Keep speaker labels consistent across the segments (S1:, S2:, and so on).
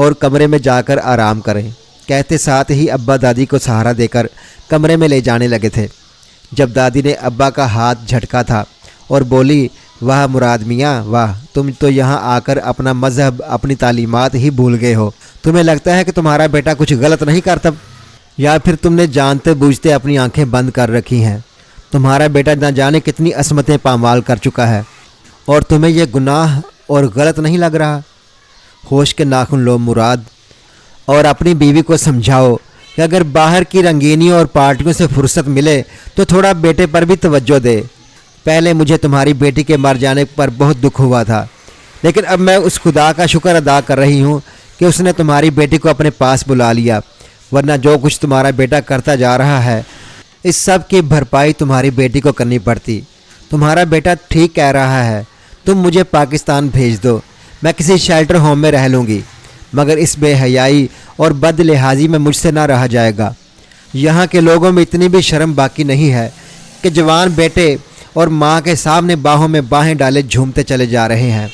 S1: اور کمرے میں جا کر آرام کریں، کہتے ساتھ ہی ابا دادی کو سہارا دے کر کمرے میں لے جانے لگے تھے، جب دادی نے ابا کا ہاتھ جھٹکا تھا اور بولی، واہ مراد میاں واہ، تم تو یہاں آ کر اپنا مذہب، اپنی تعلیمات ہی بھول گئے ہو۔ تمہیں لگتا ہے کہ تمہارا بیٹا کچھ غلط نہیں کرتا، یا پھر تم نے جانتے بوجھتے اپنی آنکھیں بند کر رکھی ہیں؟ تمہارا بیٹا نہ جانے کتنی عصمتیں پامال کر چکا ہے، اور تمہیں یہ گناہ اور غلط نہیں لگ رہا؟ ہوش کے ناخن لو مراد، اور اپنی بیوی کو سمجھاؤ کہ اگر باہر کی رنگینیوں اور پارٹیوں سے فرصت ملے تو تھوڑا بیٹے پر بھی توجہ دے۔ پہلے مجھے تمہاری بیٹی کے مر جانے پر بہت دکھ ہوا تھا، لیکن اب میں اس خدا کا شکر ادا کر رہی ہوں کہ اس نے تمہاری بیٹی کو اپنے پاس بلا لیا، ورنہ جو کچھ تمہارا بیٹا کرتا جا رہا ہے اس سب کی بھرپائی تمہاری بیٹی کو کرنی پڑتی۔ تمہارا بیٹا ٹھیک کہہ رہا ہے، تم مجھے پاکستان بھیج دو، میں کسی شیلٹر ہوم میں رہ لوں گی، مگر اس بے حیائی اور بد لحاظی میں مجھ سے نہ رہا جائے گا۔ یہاں کے لوگوں میں اتنی بھی شرم باقی نہیں ہے کہ جوان بیٹے اور ماں کے سامنے باہوں میں باہیں ڈالے جھومتے چلے جا رہے ہیں۔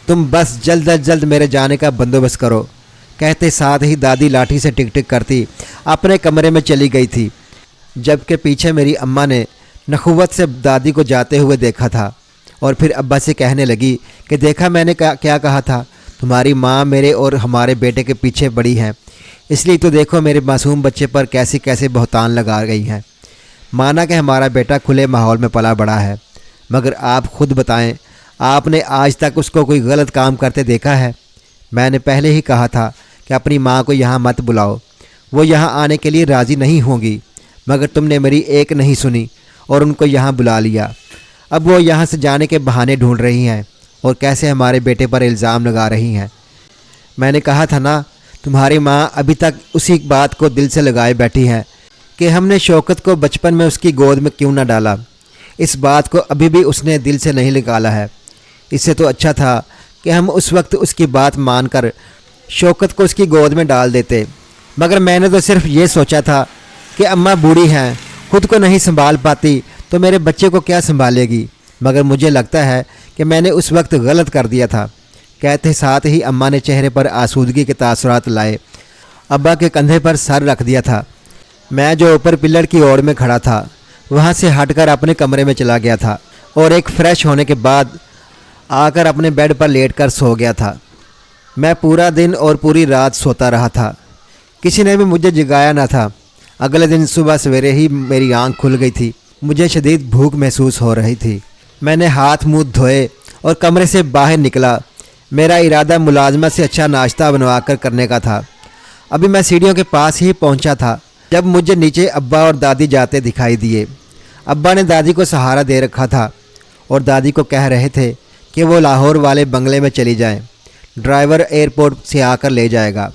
S1: تم بس جلد از جلد میرے جانے کا بندوبست کرو، کہتے ساتھ ہی دادی لاٹھی سے ٹک ٹک کرتی اپنے کمرے میں چلی گئی تھی، جبکہ پیچھے میری اماں نے نخوت سے دادی کو جاتے ہوئے دیکھا تھا، اور پھر ابا سے کہنے لگی کہ دیکھا میں نے کیا کہا تھا، تمہاری ماں میرے اور ہمارے بیٹے کے پیچھے پڑی ہے، اس لیے تو دیکھو میرے معصوم بچے پر کیسے بہتان لگا گئی ہیں۔ مانا کہ ہمارا بیٹا کھلے ماحول میں پلا بڑا ہے، مگر آپ خود بتائیں، آپ نے آج تک اس کو کوئی غلط کام کرتے دیکھا ہے؟ میں نے پہلے ہی کہا تھا کہ اپنی ماں کو یہاں مت بلاؤ، وہ یہاں آنے کے لیے راضی نہیں ہوں گی، مگر تم نے میری ایک نہیں سنی اور ان کو یہاں بلا لیا۔ اب وہ یہاں سے جانے کے بہانے ڈھونڈ رہی ہیں اور کیسے ہمارے بیٹے پر الزام لگا رہی ہیں۔ میں نے کہا تھا نا، تمہاری ماں ابھی تک اسی بات کو دل سے لگائے بیٹھی ہے کہ ہم نے شوکت کو بچپن میں اس کی گود میں کیوں نہ ڈالا۔ اس بات کو ابھی بھی اس نے دل سے نہیں نکالا ہے۔ اس سے تو اچھا تھا کہ ہم اس وقت اس کی بات مان کر شوکت کو اس کی گود میں ڈال دیتے، مگر میں نے تو صرف یہ سوچا تھا کہ اماں بوڑھی ہیں، خود کو نہیں سنبھال پاتی تو میرے بچے کو کیا سنبھالے گی، مگر مجھے لگتا ہے کہ میں نے اس وقت غلط کر دیا تھا، کہتے ساتھ ہی اماں نے چہرے پر آسودگی کے تاثرات لائے۔ ابا کے کندھے پر سر رکھ دیا تھا۔ میں جو اوپر پلر کی اوڑ میں کھڑا تھا وہاں سے ہٹ کر اپنے کمرے میں چلا گیا تھا، اور ایک فریش ہونے کے بعد آ کر اپنے بیڈ پر لیٹ کر سو گیا تھا۔ میں پورا دن اور پوری رات سوتا رہا تھا، کسی نے بھی مجھے جگایا نہ تھا۔ اگلے دن صبح سویرے ہی میری آنکھ کھل گئی تھی، مجھے شدید بھوک محسوس ہو رہی تھی۔ میں نے ہاتھ منہ دھوئے اور کمرے سے باہر نکلا۔ میرا ارادہ ملازمت سے اچھا ناشتہ بنوا کر کرنے کا تھا۔ ابھی میں سیڑھیوں کے پاس ہی پہنچا تھا جب مجھے نیچے ابا اور دادی جاتے دکھائی دیے۔ ابا نے دادی کو سہارا دے رکھا تھا اور دادی کو کہہ رہے تھے کہ وہ لاہور والے بنگلے میں چلی جائیں، ڈرائیور ایئرپورٹ سے آ کر لے جائے گا،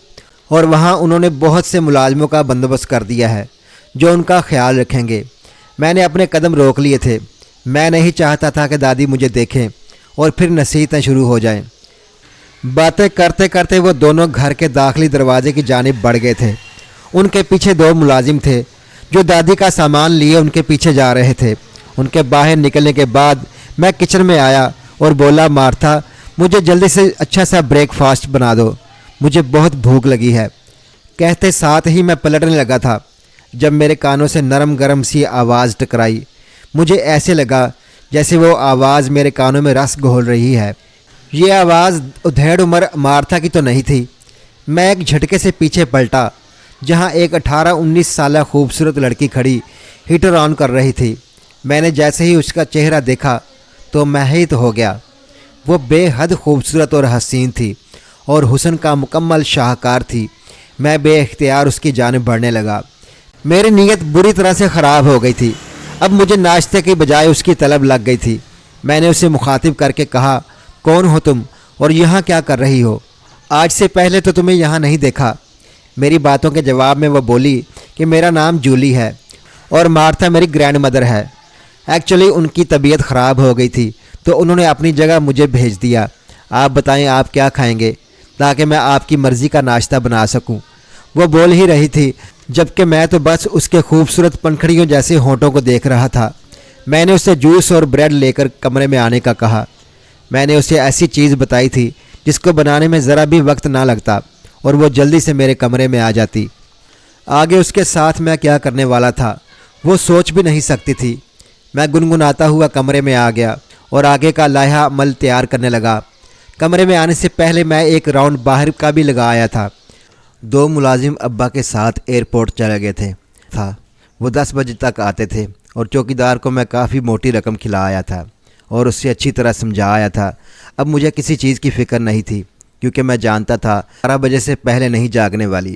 S1: اور وہاں انہوں نے بہت سے ملازموں کا بندوبست کر دیا ہے جو ان کا خیال رکھیں گے۔ میں نے اپنے قدم روک لیے تھے، میں نہیں چاہتا تھا کہ دادی مجھے دیکھیں اور پھر نصیحتیں شروع ہو جائیں۔ باتیں کرتے کرتے وہ دونوں گھر کے داخلی دروازے کی جانب بڑھ گئے تھے۔ ان کے پیچھے دو ملازم تھے جو دادی کا سامان لیے ان کے پیچھے جا رہے تھے۔ ان کے باہر نکلنے کے بعد میں کچن میں آیا اور بولا، مارتھا مجھے جلدی سے اچھا سا بریک فاسٹ بنا دو، مجھے بہت بھوک لگی ہے۔ کہتے ساتھ ہی میں پلٹنے لگا تھا جب میرے کانوں سے نرم گرم سی آواز ٹکرائی۔ مجھے ایسے لگا جیسے وہ آواز میرے کانوں میں رس گھول رہی ہے۔ یہ آواز ادھیڑ عمر مارتھا کی تو نہیں تھی۔ میں ایک جھٹکے سے پیچھے پلٹا جہاں ایک 18-19 سالہ خوبصورت لڑکی کھڑی ہیٹر آن کر رہی تھی۔ میں نے جیسے ہی اس کا چہرہ دیکھا تو محیط ہو گیا۔ وہ بے حد خوبصورت اور حسین تھی اور حسن کا مکمل شاہکار تھی۔ میں بے اختیار اس کی جانب بڑھنے لگا۔ میری نیت بری طرح سے خراب ہو گئی تھی۔ اب مجھے ناشتے کی بجائے اس کی طلب لگ گئی تھی۔ میں نے اسے مخاطب کر کے کہا، کون ہو تم اور یہاں کیا کر رہی ہو؟ آج سے پہلے تو تمہیں یہاں نہیں دیکھا۔ میری باتوں کے جواب میں وہ بولی کہ میرا نام جولی ہے اور مارتھا میری گرینڈ مدر ہے۔ ایکچولی ان کی طبیعت خراب ہو گئی تھی تو انہوں نے اپنی جگہ مجھے بھیج دیا۔ آپ بتائیں آپ کیا کھائیں گے تاکہ میں آپ کی مرضی کا ناشتہ بنا سکوں۔ وہ بول ہی رہی تھی جبکہ میں تو بس اس کے خوبصورت پنکھڑیوں جیسے ہونٹوں کو دیکھ رہا تھا۔ میں نے اسے جوس اور بریڈ لے کر کمرے میں آنے کا کہا۔ میں نے اسے ایسی چیز بتائی تھی جس کو بنانے میں ذرا بھی وقت نہ لگتا اور وہ جلدی سے میرے کمرے میں آ جاتی۔ آگے اس کے ساتھ میں کیا کرنے والا تھا وہ سوچ بھی نہیں سکتی تھی۔ میں گنگناتا ہوا کمرے میں آ گیا اور آگے کا لائحہ عمل تیار کرنے لگا۔ کمرے میں آنے سے پہلے میں ایک راؤنڈ باہر کا بھی لگا آیا تھا۔ 2 ملازم ابا کے ساتھ ایئرپورٹ چلے گئے تھے۔ وہ 10 بجے تک آتے تھے اور چوکیدار کو میں کافی موٹی رقم کھلا آیا تھا اور اس سے اچھی طرح سمجھا آیا تھا۔ اب مجھے کسی چیز کی فکر نہیں تھی کیونکہ میں جانتا تھا 12 بجے سے پہلے نہیں جاگنے والی۔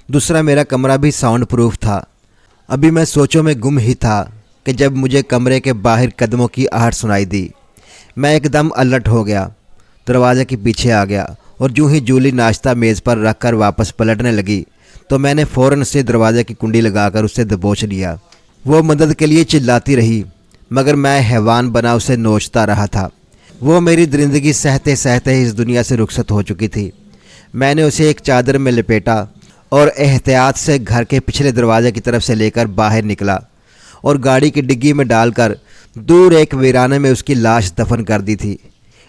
S1: دوسرا میرا کمرہ بھی ساؤنڈ پروف تھا۔ ابھی میں سوچوں میں گم ہی تھا کہ جب مجھے کمرے کے باہر قدموں کی آہٹ سنائی دی۔ میں ایک دم الرٹ ہو گیا، دروازے کے پیچھے آ گیا اور جو ہی جولی ناشتہ میز پر رکھ کر واپس پلٹنے لگی تو میں نے فوراً سے دروازے کی کنڈی لگا کر اسے دبوچ لیا۔ وہ مدد کے لیے چلاتی رہی مگر میں حیوان بنا اسے نوچتا رہا تھا۔ وہ میری درندگی سہتے سہتے ہی اس دنیا سے رخصت ہو چکی تھی۔ میں نے اسے ایک چادر میں لپیٹا اور احتیاط سے گھر کے پچھلے دروازے کی طرف سے لے کر باہر نکلا اور گاڑی کی ڈگی میں ڈال کر دور ایک ویرانے میں اس کی لاش دفن کر دی تھی۔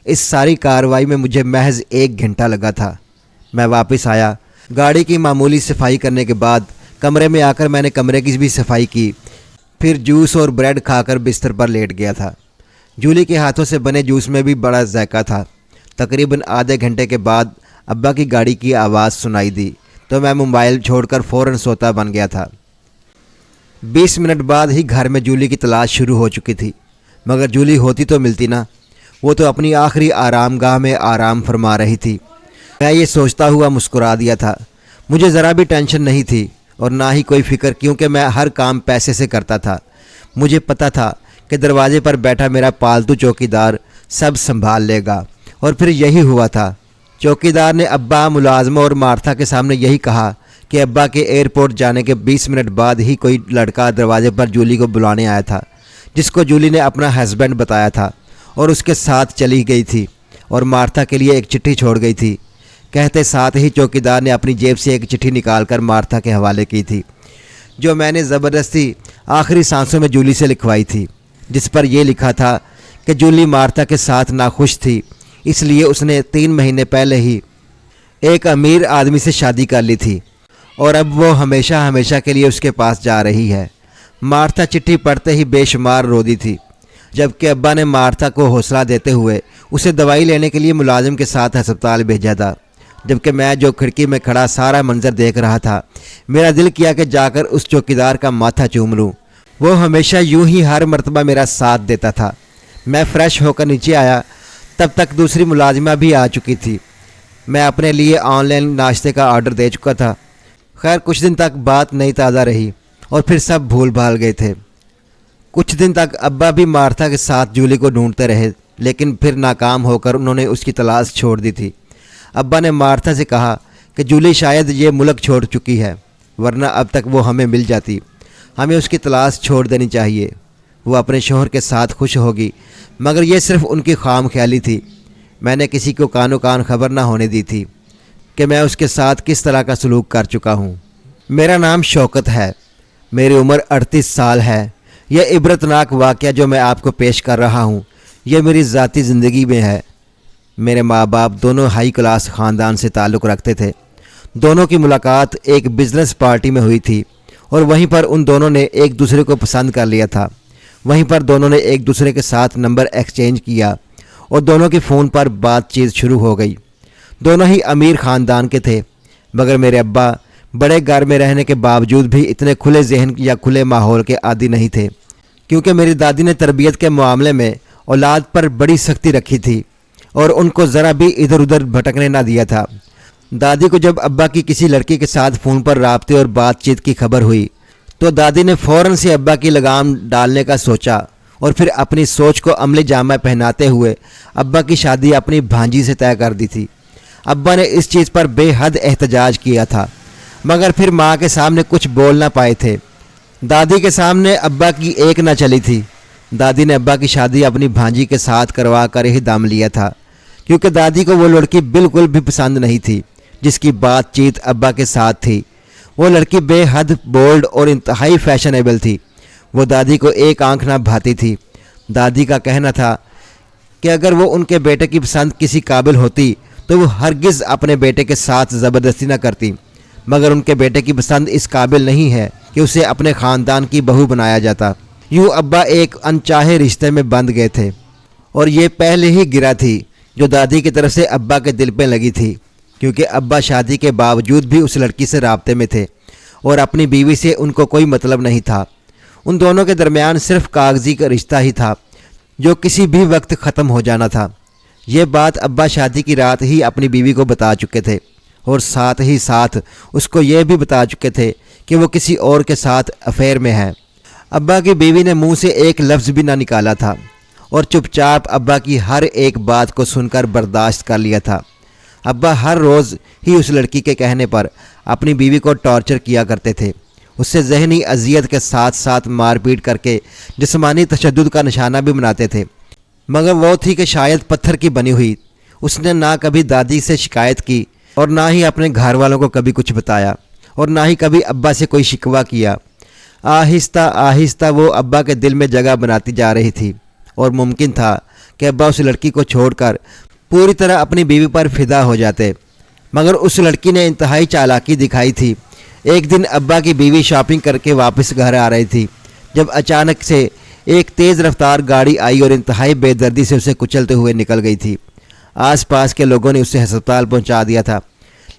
S1: اس ساری کارروائی میں مجھے محض 1 گھنٹہ لگا تھا۔ میں واپس آیا، گاڑی کی معمولی صفائی کرنے کے بعد کمرے میں آ کر میں نے کمرے کی بھی صفائی کی، پھر جوس اور بریڈ کھا کر بستر پر لیٹ گیا تھا۔ جولی کے ہاتھوں سے بنے جوس میں بھی بڑا ذائقہ تھا۔ تقریباً آدھے گھنٹے کے بعد ابا کی گاڑی کی آواز سنائی دی تو میں موبائل چھوڑ کر فوراً سوتا بن گیا تھا۔ 20 منٹ بعد ہی گھر میں جولی کی تلاش شروع ہو چکی تھی، مگر جولی ہوتی تو ملتی نہ۔ وہ تو اپنی آخری آرام گاہ میں آرام فرما رہی تھی۔ میں یہ سوچتا ہوا مسکرا دیا تھا۔ مجھے ذرا بھی ٹینشن نہیں تھی اور نہ ہی کوئی فکر، کیونکہ میں ہر کام پیسے سے کرتا تھا۔ مجھے پتہ تھا کہ دروازے پر بیٹھا میرا پالتو چوکیدار سب سنبھال لے گا، اور پھر یہی ہوا تھا۔ چوکیدار نے ابا، ملازموں اور مارتھا کے سامنے یہی کہا کہ ابا کے ایئرپورٹ جانے کے 20 منٹ بعد ہی کوئی لڑکا دروازے پر جولی کو بلانے آیا تھا، جس کو جولی نے اپنا ہسبینڈ بتایا تھا اور اس کے ساتھ چلی گئی تھی اور مارتھا کے لیے ایک چٹھی چھوڑ گئی تھی۔ کہتے ساتھ ہی چوکیدار نے اپنی جیب سے ایک چٹھی نکال کر مارتھا کے حوالے کی تھی، جو میں نے زبردستی آخری سانسوں میں جولی سے لکھوائی تھی، جس پر یہ لکھا تھا کہ جولی مارتھا کے ساتھ ناخوش تھی، اس لیے اس نے 3 مہینے پہلے ہی ایک امیر آدمی سے شادی کر لی تھی اور اب وہ ہمیشہ ہمیشہ کے لیے اس کے پاس جا رہی ہے۔ مارتھا چٹھی پڑھتے ہی بے شمار رو دی تھی، جبکہ ابا نے مارتھا کو حوصلہ دیتے ہوئے اسے دوائی لینے کے لیے ملازم کے ساتھ ہسپتال بھیجا تھا۔ جبکہ میں جو کھڑکی میں کھڑا سارا منظر دیکھ رہا تھا، میرا دل کیا کہ جا کر اس چوکیدار کا ماتھا چوم لوں۔ وہ ہمیشہ یوں ہی ہر مرتبہ میرا ساتھ دیتا تھا۔ میں فریش ہو کر نیچے آیا، تب تک دوسری ملازمہ بھی آ چکی تھی۔ میں اپنے لیے آن لائن ناشتے کا آرڈر دے چکا تھا۔ خیر کچھ دن تک بات نئی تازہ رہی اور پھر سب بھول بھال گئے تھے۔ کچھ دن تک ابا بھی مارتھا کے ساتھ جولی کو ڈھونڈتے رہے، لیکن پھر ناکام ہو کر انہوں نے اس کی تلاش چھوڑ دی تھی۔ ابا نے مارتھا سے کہا کہ جولی شاید یہ ملک چھوڑ چکی ہے، ورنہ اب تک وہ ہمیں مل جاتی۔ ہمیں اس کی تلاش چھوڑ دینی چاہیے۔ وہ اپنے شوہر کے ساتھ خوش ہوگی، مگر یہ صرف ان کی خام خیالی تھی۔ میں نے کسی کو کانو کان خبر نہ ہونے دی تھی کہ میں اس کے ساتھ کس طرح کا سلوک کر چکا ہوں۔ میرا نام شوکت ہے، میری عمر 38 سال ہے۔ یہ عبرتناک واقعہ جو میں آپ کو پیش کر رہا ہوں، یہ میری ذاتی زندگی میں ہے۔ میرے ماں باپ دونوں ہائی کلاس خاندان سے تعلق رکھتے تھے۔ دونوں کی ملاقات ایک بزنس پارٹی میں ہوئی تھی اور وہیں پر ان دونوں نے ایک دوسرے کو پسند کر لیا تھا۔ وہیں پر دونوں نے ایک دوسرے کے ساتھ نمبر ایکسچینج کیا اور دونوں کی فون پر بات چیت شروع ہو گئی۔ دونوں ہی امیر خاندان کے تھے، مگر میرے ابا بڑے گھر میں رہنے کے باوجود بھی اتنے کھلے ذہن یا کھلے ماحول کے عادی نہیں تھے، کیونکہ میری دادی نے تربیت کے معاملے میں اولاد پر بڑی سختی رکھی تھی اور ان کو ذرا بھی ادھر ادھر بھٹکنے نہ دیا تھا۔ دادی کو جب ابا کی کسی لڑکی کے ساتھ فون پر رابطے اور بات چیت کی خبر ہوئی تو دادی نے فوراً سے ابا کی لگام ڈالنے کا سوچا اور پھر اپنی سوچ کو عملی جامہ پہناتے ہوئے ابا کی شادی اپنی بھانجی سے طے کر دی تھی۔ ابا نے اس چیز پر بے حد احتجاج کیا تھا، مگر پھر ماں کے سامنے کچھ بول نہ پائے تھے۔ دادی کے سامنے ابا کی ایک نہ چلی تھی۔ دادی نے ابا کی شادی اپنی بھانجی کے ساتھ کروا کر ہی دام لیا تھا، کیونکہ دادی کو وہ لڑکی بالکل بھی پسند نہیں تھی جس کی بات چیت ابا کے ساتھ تھی۔ وہ لڑکی بے حد بولڈ اور انتہائی فیشنیبل تھی۔ وہ دادی کو ایک آنکھ نہ بھاتی تھی۔ دادی کا کہنا تھا کہ اگر وہ ان کے بیٹے کی پسند کسی قابل ہوتی تو وہ ہرگز اپنے بیٹے کے ساتھ زبردستی نہ کرتی، مگر ان کے بیٹے کی پسند اس قابل نہیں ہے کہ اسے اپنے خاندان کی بہو بنایا جاتا۔ یوں ابا ایک انچاہے رشتے میں بندھ گئے تھے، اور یہ پہلے ہی گرا تھی جو دادی کی طرف سے ابا کے دل پہ لگی تھی، کیونکہ ابا شادی کے باوجود بھی اس لڑکی سے رابطے میں تھے اور اپنی بیوی سے ان کو کوئی مطلب نہیں تھا۔ ان دونوں کے درمیان صرف کاغذی کا رشتہ ہی تھا جو کسی بھی وقت ختم ہو جانا تھا۔ یہ بات ابا شادی کی رات ہی اپنی بیوی کو بتا چکے تھے، اور ساتھ ہی ساتھ اس کو یہ بھی بتا چکے تھے کہ وہ کسی اور کے ساتھ افیئر میں ہے۔ ابا کی بیوی نے منہ سے ایک لفظ بھی نہ نکالا تھا اور چپ چاپ ابا کی ہر ایک بات کو سن کر برداشت کر لیا تھا۔ ابا ہر روز ہی اس لڑکی کے کہنے پر اپنی بیوی کو ٹارچر کیا کرتے تھے، اس سے ذہنی اذیت کے ساتھ ساتھ مار پیٹ کر کے جسمانی تشدد کا نشانہ بھی بناتے تھے، مگر وہ تھی کہ شاید پتھر کی بنی ہوئی۔ اس نے نہ کبھی دادی سے شکایت کی اور نہ ہی اپنے گھر والوں کو کبھی کچھ بتایا، اور نہ ہی کبھی ابا سے کوئی شکوہ کیا۔ آہستہ آہستہ وہ ابا کے دل میں جگہ بناتی جا رہی تھی، اور ممکن تھا کہ ابا اس لڑکی کو چھوڑ کر پوری طرح اپنی بیوی پر فدا ہو جاتے، مگر اس لڑکی نے انتہائی چالاکی دکھائی تھی۔ ایک دن ابا کی بیوی شاپنگ کر کے واپس گھر آ رہی تھی جب اچانک سے ایک تیز رفتار گاڑی آئی اور انتہائی بے دردی سے اسے کچلتے ہوئے نکل گئی تھی۔ آس پاس کے لوگوں نے اسے ہسپتال پہنچا دیا تھا،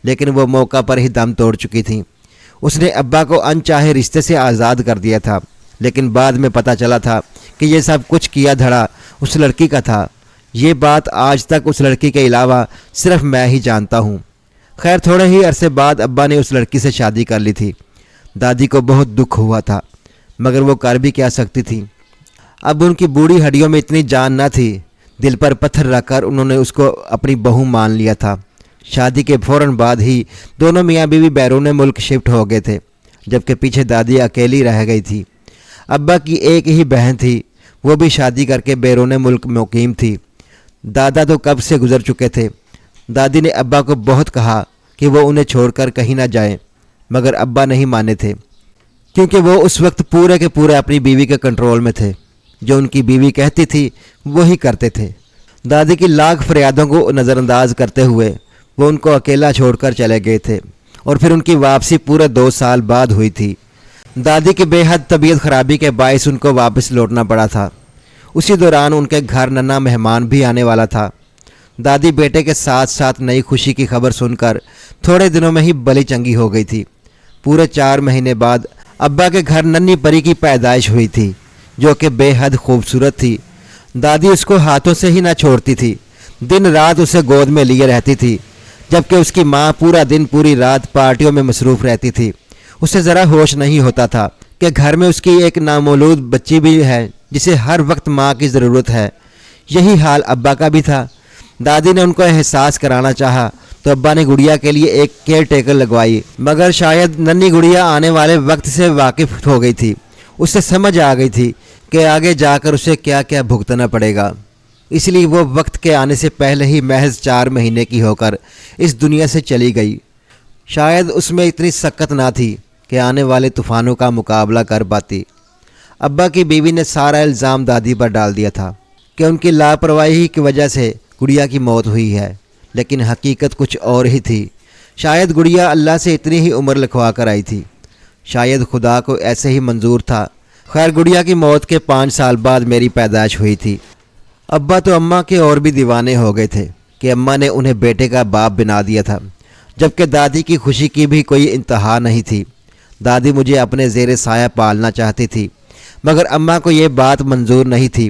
S1: لیکن وہ موقع پر ہی دم توڑ چکی تھیں۔ اس نے ابا کو انچاہے رشتے سے آزاد کر دیا تھا، لیکن بعد میں پتہ چلا تھا کہ یہ سب کچھ کیا دھڑا اس لڑکی کا تھا۔ یہ بات آج تک اس لڑکی کے علاوہ صرف میں ہی جانتا ہوں۔ خیر تھوڑے ہی عرصے بعد ابا نے اس لڑکی سے شادی کر لی تھی۔ دادی کو بہت دکھ ہوا تھا، مگر وہ کر بھی کیا سکتی تھی۔ اب ان کی بوڑھی ہڈیوں میں اتنی جان نہ تھی، دل پر پتھر رکھ کر انہوں نے اس کو اپنی بہو مان لیا تھا۔ شادی کے فوراً بعد ہی دونوں میاں بیوی بیرون ملک شفٹ ہو گئے تھے، جبکہ پیچھے دادی اکیلی رہ گئی تھی۔ ابا کی ایک ہی بہن تھی، وہ بھی شادی کر کے بیرون ملک مقیم تھی۔ دادا تو کب سے گزر چکے تھے۔ دادی نے ابا کو بہت کہا کہ وہ انہیں چھوڑ کر کہیں نہ جائیں، مگر ابا نہیں مانے تھے، کیونکہ وہ اس وقت پورے کے پورے اپنی بیوی کے کنٹرول میں تھے۔ جو ان کی بیوی کہتی تھی وہی کرتے تھے۔ دادی کی لاکھ فریادوں کو نظر انداز کرتے ہوئے وہ ان کو اکیلا چھوڑ کر چلے گئے تھے، اور پھر ان کی واپسی پورے 2 سال بعد ہوئی تھی۔ دادی کی بے حد طبیعت خرابی کے باعث ان کو واپس لوٹنا پڑا تھا۔ اسی دوران ان کے گھر ننا مہمان بھی آنے والا تھا۔ دادی بیٹے کے ساتھ ساتھ نئی خوشی کی خبر سن کر تھوڑے دنوں میں ہی بلی چنگی ہو گئی تھی۔ پورے 4 مہینے بعد ابا کے گھر ننھی پری کی پیدائش ہوئی تھی، جو کہ بے حد خوبصورت تھی۔ دادی اس کو ہاتھوں سے ہی نہ چھوڑتی تھی، دن رات اسے گود میں لیے رہتی تھی، جبکہ اس کی ماں پورا دن پوری رات پارٹیوں میں مصروف رہتی تھی۔ اسے ذرا ہوش نہیں ہوتا تھا کہ گھر میں اس کی ایک نامولود بچی بھی ہے جسے ہر وقت ماں کی ضرورت ہے۔ یہی حال ابا کا بھی تھا۔ دادی نے ان کو احساس کرانا چاہا تو ابا نے گڑیا کے لیے ایک کیئر ٹیکر لگوائی، مگر شاید ننھی گڑیا آنے والے وقت سے واقف ہو گئی تھی۔ اسے سمجھ آ گئی تھی کہ آگے جا کر اسے کیا کیا بھگتنا پڑے گا، اس لیے وہ وقت کے آنے سے پہلے ہی محض 4 مہینے کی ہو کر اس دنیا سے چلی گئی۔ شاید اس میں اتنی سکت نہ تھی کہ آنے والے طوفانوں کا مقابلہ کر پاتی۔ ابا کی بیوی نے سارا الزام دادی پر ڈال دیا تھا کہ ان کی لاپرواہی کی وجہ سے گڑیا کی موت ہوئی ہے، لیکن حقیقت کچھ اور ہی تھی۔ شاید گڑیا اللہ سے اتنی ہی عمر لکھوا کر آئی تھی، شاید خدا کو ایسے ہی منظور تھا۔ خیر گڑیا کی موت کے 5 سال بعد میری پیدائش ہوئی تھی۔ ابا تو اماں کے اور بھی دیوانے ہو گئے تھے کہ اماں نے انہیں بیٹے کا باپ بنا دیا تھا، جبکہ دادی کی خوشی کی بھی کوئی انتہا نہیں تھی۔ دادی مجھے اپنے زیر سایہ پالنا چاہتی تھی، مگر اماں کو یہ بات منظور نہیں تھی۔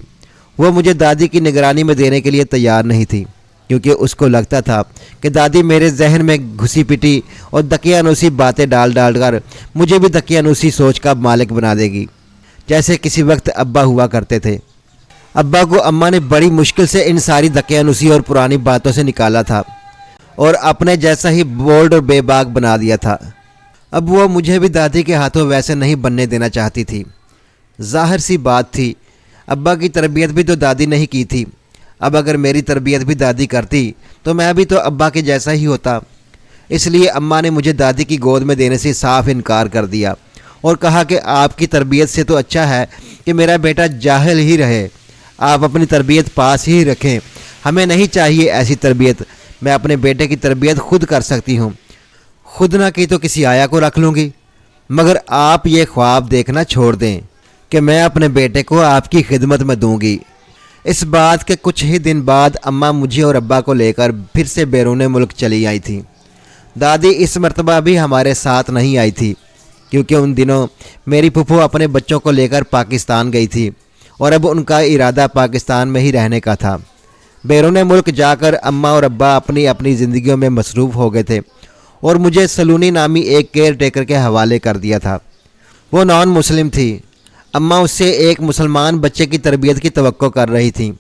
S1: وہ مجھے دادی کی نگرانی میں دینے کے لیے تیار نہیں تھی، کیونکہ اس کو لگتا تھا کہ دادی میرے ذہن میں گھسی پٹی اور دقیانوسی باتیں ڈال کر مجھے بھی دقیانوسی سوچ کا مالک بنا دے گی، جیسے کسی وقت ابا ہوا کرتے تھے۔ ابا کو اماں نے بڑی مشکل سے ان ساری دقیانوسی اور پرانی باتوں سے نکالا تھا اور اپنے جیسا ہی بولڈ اور بے باک بنا دیا تھا۔ اب وہ مجھے بھی دادی کے ہاتھوں ویسے نہیں بننے دینا چاہتی تھی۔ ظاہر سی بات تھی، ابا کی تربیت بھی تو دادی نہیں کی تھی۔ اب اگر میری تربیت بھی دادی کرتی تو میں بھی تو ابا کے جیسا ہی ہوتا۔ اس لیے اماں نے مجھے دادی کی گود میں دینے سے صاف انکار کر دیا اور کہا کہ آپ کی تربیت سے تو اچھا ہے کہ میرا بیٹا جاہل ہی رہے، آپ اپنی تربیت پاس ہی رکھیں، ہمیں نہیں چاہیے ایسی تربیت، میں اپنے بیٹے کی تربیت خود کر سکتی ہوں، خود نہ کی تو کسی آیا کو رکھ لوں گی، مگر آپ یہ خواب دیکھنا چھوڑ دیں کہ میں اپنے بیٹے کو آپ کی خدمت میں دوں گی۔ اس بات کے کچھ ہی دن بعد اماں مجھے اور ابا کو لے کر پھر سے بیرون ملک چلی آئی تھی۔ دادی اس مرتبہ بھی ہمارے ساتھ نہیں آئی تھی، کیونکہ ان دنوں میری پھوپھو اپنے بچوں کو لے کر پاکستان گئی تھی اور اب ان کا ارادہ پاکستان میں ہی رہنے کا تھا۔ بیرون ملک جا کر اماں اور ابا اپنی اپنی زندگیوں میں مصروف ہو گئے تھے اور مجھے سلونی نامی ایک کیئر ٹیکر کے حوالے کر دیا تھا۔ وہ نان مسلم تھی۔ اماں اس سے ایک مسلمان بچے کی تربیت کی توقع کر رہی تھیں۔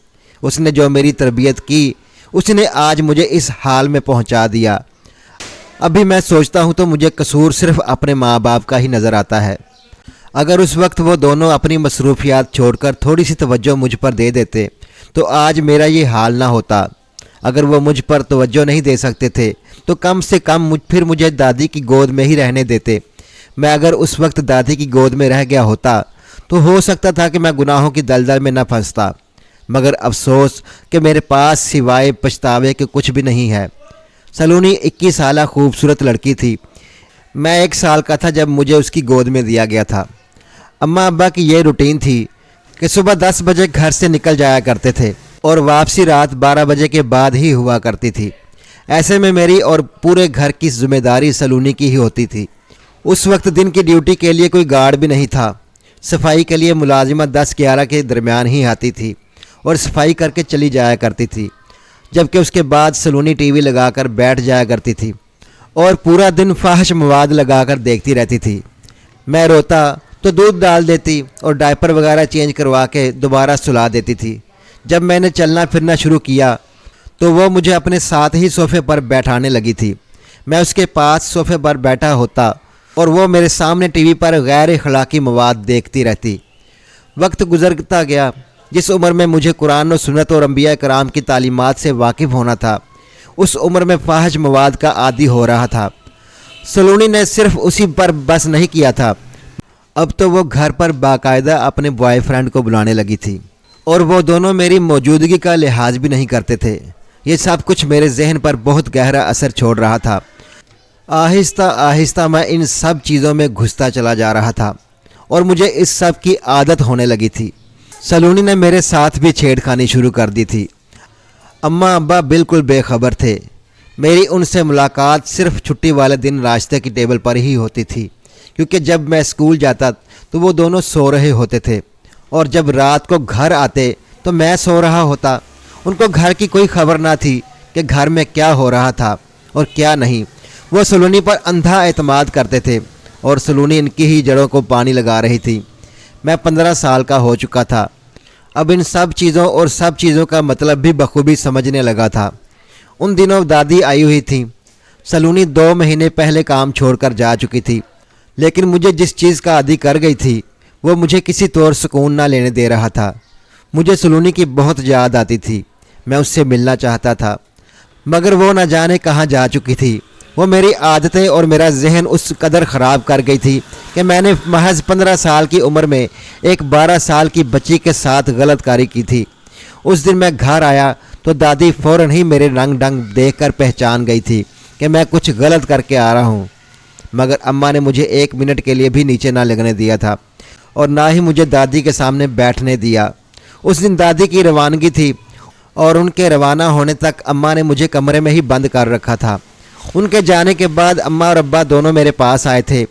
S1: اس نے جو میری تربیت کی، اس نے آج مجھے اس حال میں پہنچا دیا۔ ابھی میں سوچتا ہوں تو مجھے قصور صرف اپنے ماں باپ کا ہی نظر آتا ہے۔ اگر اس وقت وہ دونوں اپنی مصروفیات چھوڑ کر تھوڑی سی توجہ مجھ پر دے دیتے تو آج میرا یہ حال نہ ہوتا۔ اگر وہ مجھ پر توجہ نہیں دے سکتے تھے تو کم سے کم پھر مجھے دادی کی گود میں ہی رہنے دیتے۔ میں اگر اس وقت دادی کی گود میں رہ گیا ہوتا تو ہو سکتا تھا کہ میں گناہوں کی دلدل میں نہ پھنستا، مگر افسوس کہ میرے پاس سوائے پچھتاوے کے کچھ بھی نہیں ہے۔ سلونی 21 سالہ خوبصورت لڑکی تھی۔ میں 1 سال کا تھا جب مجھے اس کی گود میں دیا گیا تھا۔ اماں ابا کی یہ روٹین تھی کہ صبح 10 بجے گھر سے نکل جایا کرتے تھے اور واپسی رات 12 بجے کے بعد ہی ہوا کرتی تھی۔ ایسے میں میری اور پورے گھر کی ذمہ داری سلونی کی ہی ہوتی تھی۔ اس وقت دن کی ڈیوٹی کے لیے کوئی گارڈ بھی نہیں تھا۔ صفائی کے لیے ملازمہ 10-11 کے درمیان ہی آتی تھی اور صفائی کر کے چلی جایا کرتی تھی، جبکہ اس کے بعد سلونی ٹی وی لگا کر بیٹھ جایا کرتی تھی اور پورا دن فاحش مواد لگا کر دیکھتی رہتی تھی۔ میں روتا تو دودھ ڈال دیتی اور ڈائپر وغیرہ چینج کروا کے دوبارہ سلا دیتی تھی۔ جب میں نے چلنا پھرنا شروع کیا تو وہ مجھے اپنے ساتھ ہی صوفے پر بیٹھانے لگی تھی۔ میں اس کے پاس صوفے پر بیٹھا ہوتا اور وہ میرے سامنے ٹی وی پر غیر اخلاقی مواد دیکھتی رہتی۔ وقت گزرتا گیا۔ جس عمر میں مجھے قرآن و سنت اور انبیاء کرام کی تعلیمات سے واقف ہونا تھا، اس عمر میں فاحش مواد کا عادی ہو رہا تھا۔ سلونی نے صرف اسی پر بس نہیں کیا تھا، اب تو وہ گھر پر باقاعدہ اپنے بوائے فرینڈ کو بلانے لگی تھی اور وہ دونوں میری موجودگی کا لحاظ بھی نہیں کرتے تھے۔ یہ سب کچھ میرے ذہن پر بہت گہرا اثر چھوڑ رہا تھا۔ آہستہ آہستہ میں ان سب چیزوں میں گھستا چلا جا رہا تھا اور مجھے اس سب کی عادت ہونے لگی تھی۔ سلونی نے میرے ساتھ بھی چھیڑ خانی شروع کر دی تھی۔ اماں ابا بالکل بے خبر تھے۔ میری ان سے ملاقات صرف چھٹی والے دن راستے کی ٹیبل پر ہی ہوتی تھی، کیونکہ جب میں اسکول جاتا تو وہ دونوں سو رہے ہوتے تھے اور جب رات کو گھر آتے تو میں سو رہا ہوتا۔ ان کو گھر کی کوئی خبر نہ تھی کہ گھر میں کیا ہو رہا تھا اور کیا نہیں۔ وہ سلونی پر اندھا اعتماد کرتے تھے اور سلونی ان کی ہی جڑوں کو پانی لگا رہی تھی۔ میں 15 سال کا ہو چکا تھا۔ اب ان سب چیزوں اور سب چیزوں کا مطلب بھی بخوبی سمجھنے لگا تھا۔ ان دنوں دادی آئی ہوئی تھیں۔ سلونی 2 مہینے پہلے کام چھوڑ کر جا چکی تھی، لیکن مجھے جس چیز کا عادی کر گئی تھی وہ مجھے کسی طور سکون نہ لینے دے رہا تھا۔ مجھے سلونی کی بہت یاد آتی تھی۔ میں اس سے ملنا چاہتا تھا، مگر وہ نہ جانے کہاں جا چکی تھی۔ وہ میری عادتیں اور میرا ذہن اس قدر خراب کر گئی تھی کہ میں نے محض 15 سال کی عمر میں ایک 12 سال کی بچی کے ساتھ غلط کاری کی تھی۔ اس دن میں گھر آیا تو دادی فوراً ہی میرے رنگ ڈنگ دیکھ کر پہچان گئی تھی کہ میں کچھ غلط کر کے آ رہا ہوں، مگر اماں نے مجھے 1 منٹ کے لیے بھی نیچے نہ لگنے دیا تھا اور نہ ہی مجھے دادی کے سامنے بیٹھنے دیا۔ اس دن دادی کی روانگی تھی اور ان کے روانہ ہونے تک اماں نے مجھے کمرے میں ہی بند کر رکھا تھا۔ ان کے جانے کے بعد اماں اور ابا دونوں میرے پاس آئے تھے۔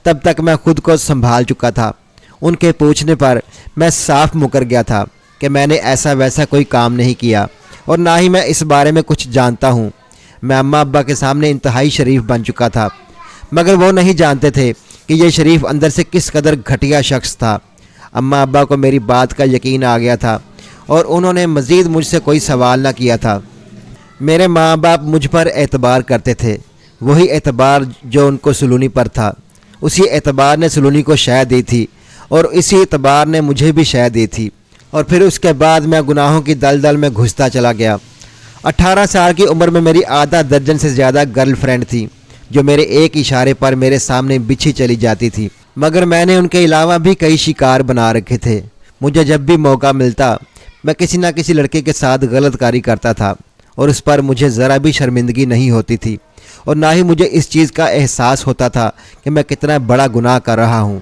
S1: تب تک میں خود کو سنبھال چکا تھا۔ ان کے پوچھنے پر میں صاف مکر گیا تھا کہ میں نے ایسا ویسا کوئی کام نہیں کیا اور نہ ہی میں اس بارے میں کچھ جانتا ہوں۔ میں اماں ابا کے سامنے انتہائی شریف بن چکا تھا، مگر وہ نہیں جانتے تھے کہ یہ شریف اندر سے کس قدر گھٹیا شخص تھا۔ اماں ابا کو میری بات کا یقین آ گیا تھا اور انہوں نے مزید مجھ سے کوئی سوال نہ کیا تھا۔ میرے ماں باپ مجھ پر اعتبار کرتے تھے، وہی اعتبار جو ان کو سلونی پر تھا۔ اسی اعتبار نے سلونی کو شے دی تھی اور اسی اعتبار نے مجھے بھی شے دی تھی، اور پھر اس کے بعد میں گناہوں کی دلدل میں گھستا چلا گیا۔ 18 سال کی عمر میں میری آدھا درجن سے زیادہ گرل فرینڈ تھی جو میرے ایک اشارے پر میرے سامنے بچھی چلی جاتی تھی، مگر میں نے ان کے علاوہ بھی کئی شکار بنا رکھے تھے۔ مجھے جب بھی موقع ملتا میں کسی نہ کسی لڑکے کے ساتھ غلط کاری کرتا تھا اور اس پر مجھے ذرا بھی شرمندگی نہیں ہوتی تھی، اور نہ ہی مجھے اس چیز کا احساس ہوتا تھا کہ میں کتنا بڑا گناہ کر رہا ہوں۔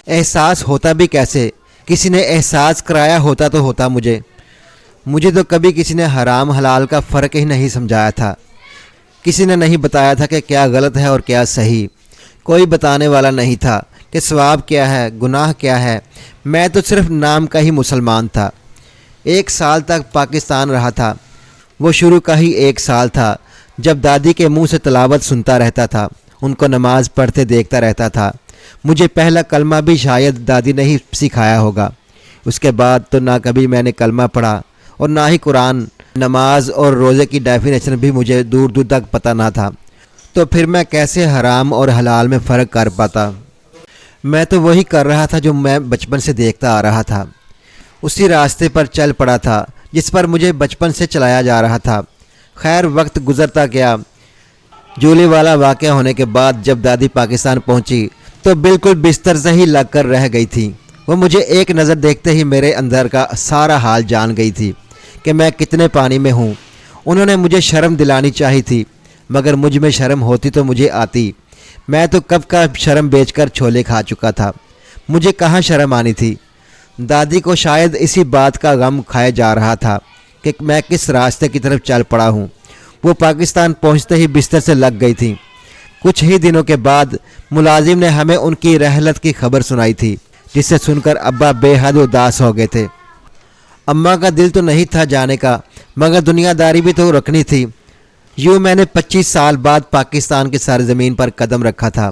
S1: احساس ہوتا بھی کیسے؟ کسی نے احساس کرایا ہوتا تو ہوتا مجھے تو کبھی کسی نے حرام حلال کا فرق ہی نہیں سمجھایا تھا۔ کسی نے نہیں بتایا تھا کہ کیا غلط ہے اور کیا صحیح۔ کوئی بتانے والا نہیں تھا کہ ثواب کیا ہے، گناہ کیا ہے۔ میں تو صرف نام کا ہی مسلمان تھا۔ 1 سال تک پاکستان رہا تھا۔ وہ شروع کا ہی 1 سال تھا جب دادی کے منہ سے تلاوت سنتا رہتا تھا، ان کو نماز پڑھتے دیکھتا رہتا تھا۔ مجھے پہلا کلمہ بھی شاید دادی نے ہی سکھایا ہوگا۔ اس کے بعد تو نہ کبھی میں نے کلمہ پڑھا اور نہ ہی قرآن، نماز اور روزے کی ڈیفینیشن بھی مجھے دور دور تک پتہ نہ تھا۔ تو پھر میں کیسے حرام اور حلال میں فرق کر پاتا؟ میں تو وہی کر رہا تھا جو میں بچپن سے دیکھتا آ رہا تھا، اسی راستے پر چل پڑا تھا جس پر مجھے بچپن سے چلایا جا رہا تھا۔ خیر وقت گزرتا گیا۔ جولی والا واقعہ ہونے کے بعد جب دادی پاکستان پہنچی تو بالکل بستر سے ہی لگ کر رہ گئی تھی۔ وہ مجھے ایک نظر دیکھتے ہی میرے اندر کا سارا حال جان گئی تھی کہ میں کتنے پانی میں ہوں۔ انہوں نے مجھے شرم دلانی چاہی تھی، مگر مجھ میں شرم ہوتی تو مجھے آتی۔ میں تو کب کا شرم بیچ کر چھولے کھا چکا تھا، مجھے کہاں شرم آنی تھی۔ دادی کو شاید اسی بات کا غم کھائے جا رہا تھا کہ میں کس راستے کی طرف چل پڑا ہوں۔ وہ پاکستان پہنچتے ہی بستر سے لگ گئی تھی۔ کچھ ہی دنوں کے بعد ملازم نے ہمیں ان کی رحلت کی خبر سنائی تھی، جسے سن کر ابا بے حد اداس ہو گئے تھے۔ اماں کا دل تو نہیں تھا جانے کا، مگر دنیا داری بھی تو رکھنی تھی۔ یوں میں نے 25 سال بعد پاکستان کی سرزمین پر قدم رکھا تھا۔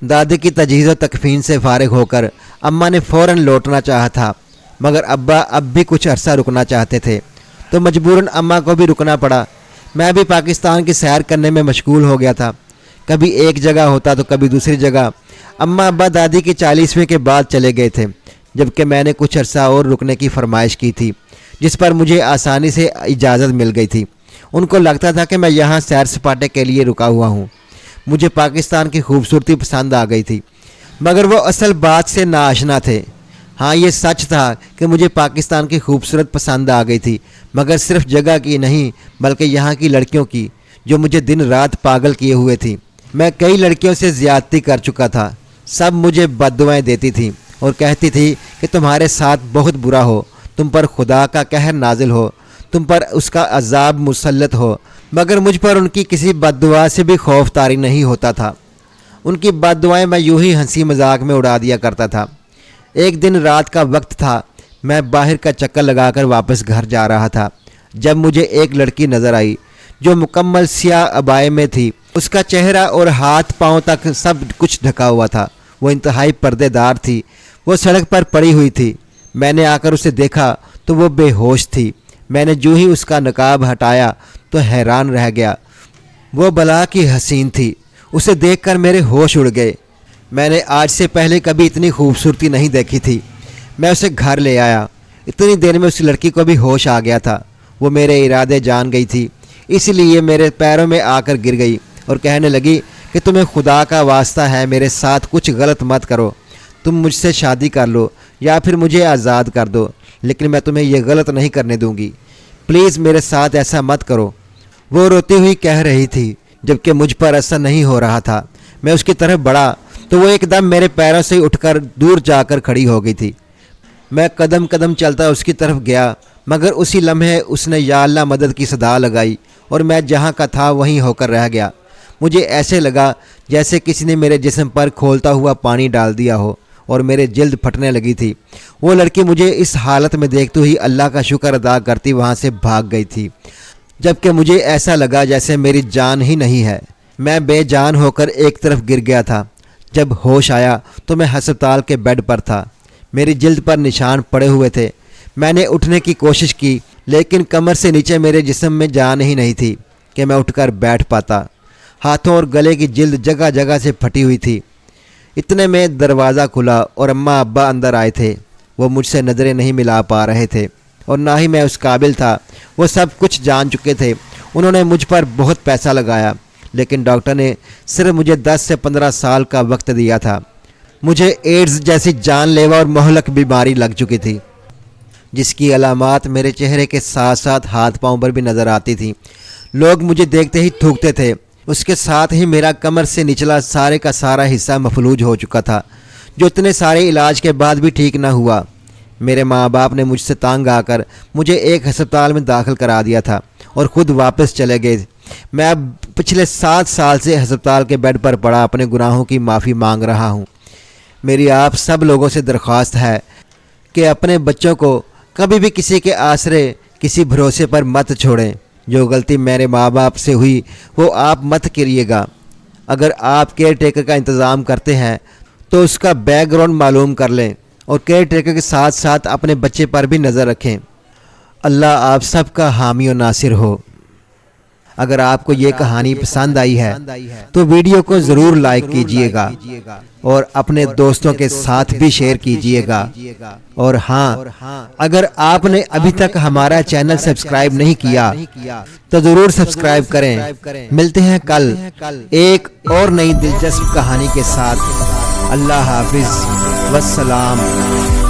S1: دادی کی تجہیز و تکفین سے فارغ ہو کر اماں نے فوراً لوٹنا چاہا تھا، مگر ابا اب بھی کچھ عرصہ رکنا چاہتے تھے، تو مجبوراً اماں کو بھی رکنا پڑا۔ میں بھی پاکستان کی سیر کرنے میں مشغول ہو گیا تھا، کبھی ایک جگہ ہوتا تو کبھی دوسری جگہ۔ اماں ابا دادی کی 40ویں کے بعد چلے گئے تھے، جبکہ میں نے کچھ عرصہ اور رکنے کی فرمائش کی تھی، جس پر مجھے آسانی سے اجازت مل گئی تھی۔ ان کو لگتا تھا کہ میں یہاں سیر سپاٹے کے لیے رکا ہوا ہوں۔ مجھے پاکستان کی خوبصورتی پسند آ گئی تھی، مگر وہ اصل بات سے ناآشنا تھے۔ ہاں یہ سچ تھا کہ مجھے پاکستان کی خوبصورت پسند آ گئی تھی، مگر صرف جگہ کی نہیں بلکہ یہاں کی لڑکیوں کی، جو مجھے دن رات پاگل کیے ہوئے تھی۔ میں کئی لڑکیوں سے زیادتی کر چکا تھا، سب مجھے بددعائیں دیتی تھیں اور کہتی تھی کہ تمہارے ساتھ بہت برا ہو، تم پر خدا کا قہر نازل ہو، تم پر اس کا عذاب مسلط ہو، مگر مجھ پر ان کی کسی بد دعا سے بھی خوف طاری نہیں ہوتا تھا۔ ان کی بد دعائیں میں یوں ہی ہنسی مذاق میں اڑا دیا کرتا تھا۔ ایک دن رات کا وقت تھا، میں باہر کا چکر لگا کر واپس گھر جا رہا تھا، جب مجھے ایک لڑکی نظر آئی جو مکمل سیاہ عبائے میں تھی۔ اس کا چہرہ اور ہاتھ پاؤں تک سب کچھ ڈھکا ہوا تھا، وہ انتہائی پردے دار تھی۔ وہ سڑک پر پڑی ہوئی تھی۔ میں نے آ کر اسے دیکھا تو وہ بے ہوش تھی۔ میں نے جو ہی اس کا نقاب ہٹایا تو حیران رہ گیا، وہ بلا کی حسین تھی۔ اسے دیکھ کر میرے ہوش اڑ گئے۔ میں نے آج سے پہلے کبھی اتنی خوبصورتی نہیں دیکھی تھی۔ میں اسے گھر لے آیا۔ اتنی دیر میں اس لڑکی کو بھی ہوش آ گیا تھا۔ وہ میرے ارادے جان گئی تھی، اس لیے میرے پیروں میں آ کر گر گئی اور کہنے لگی کہ تمہیں خدا کا واسطہ ہے میرے ساتھ کچھ غلط مت کرو، تم مجھ سے شادی کر لو یا پھر مجھے آزاد کر دو، لیکن میں تمہیں یہ غلط نہیں کرنے دوں گی، پلیز میرے ساتھ ایسا مت کرو۔ وہ روتی ہوئی کہہ رہی تھی، جبکہ مجھ پر اثر نہیں ہو رہا تھا۔ میں اس کی طرف بڑھا تو وہ ایک دم میرے پیروں سے اٹھ کر دور جا کر کھڑی ہو گئی تھی۔ میں قدم قدم چلتا اس کی طرف گیا، مگر اسی لمحے اس نے یا اللہ مدد کی صدا لگائی اور میں جہاں کا تھا وہیں ہو کر رہ گیا۔ مجھے ایسے لگا جیسے کسی نے میرے جسم پر کھولتا ہوا پانی ڈال دیا ہو اور میرے جلد پھٹنے لگی تھی۔ وہ لڑکی مجھے اس حالت میں دیکھتے ہی اللہ کا شکر ادا کرتی وہاں سے بھاگ گئی تھی، جبکہ مجھے ایسا لگا جیسے میری جان ہی نہیں ہے۔ میں بے جان ہو کر ایک طرف گر گیا تھا۔ جب ہوش آیا تو میں ہسپتال کے بیڈ پر تھا، میری جلد پر نشان پڑے ہوئے تھے۔ میں نے اٹھنے کی کوشش کی، لیکن کمر سے نیچے میرے جسم میں جان ہی نہیں تھی کہ میں اٹھ کر بیٹھ پاتا۔ ہاتھوں اور گلے کی جلد جگہ جگہ سے پھٹی ہوئی تھی۔ اتنے میں دروازہ کھلا اور اماں ابا اندر آئے تھے۔ وہ مجھ سے نظریں نہیں ملا پا رہے تھے اور نہ ہی میں اس قابل تھا۔ وہ سب کچھ جان چکے تھے۔ انہوں نے مجھ پر بہت پیسہ لگایا، لیکن ڈاکٹر نے صرف مجھے 10 سے 15 سال کا وقت دیا تھا۔ مجھے ایڈز جیسی جان لیوا اور مہلک بیماری لگ چکی تھی۔ جس کی علامات میرے چہرے کے ساتھ ساتھ ہاتھ پاؤں پر بھی نظر آتی تھیں۔ لوگ مجھے دیکھتے ہی تھوکتے تھے۔ اس کے ساتھ ہی میرا کمر سے نچلا سارے کا سارا حصہ مفلوج ہو چکا تھا، جو اتنے سارے علاج کے بعد بھی ٹھیک نہ ہوا۔ میرے ماں باپ نے مجھ سے تانگ آ کر مجھے ایک ہسپتال میں داخل کرا دیا تھا اور خود واپس چلے گئے۔ میں اب پچھلے 7 سال سے ہسپتال کے بیڈ پر پڑا اپنے گناہوں کی معافی مانگ رہا ہوں۔ میری آپ سب لوگوں سے درخواست ہے کہ اپنے بچوں کو کبھی بھی کسی کے آسرے، کسی بھروسے پر مت چھوڑیں۔ جو غلطی میرے ماں باپ سے ہوئی وہ آپ مت کریے گا۔ اگر آپ کیئر ٹیکر کا انتظام کرتے ہیں تو اس کا بیک گراؤنڈ معلوم کر لیں اور کیئر ٹیکر کے ساتھ ساتھ اپنے بچے پر بھی نظر رکھیں۔ اللہ آپ سب کا حامی و ناصر ہو۔ اگر آپ کو یہ کہانی پسند آئی ہے تو ویڈیو کو ضرور لائک کیجئے گا اور اپنے دوستوں کے ساتھ بھی شیئر کیجئے گا۔ اور ہاں، اگر آپ نے ابھی تک ہمارا چینل سبسکرائب نہیں کیا تو ضرور سبسکرائب کریں۔ ملتے ہیں کل ایک اور نئی دلچسپ کہانی کے ساتھ۔ اللہ حافظ، والسلام۔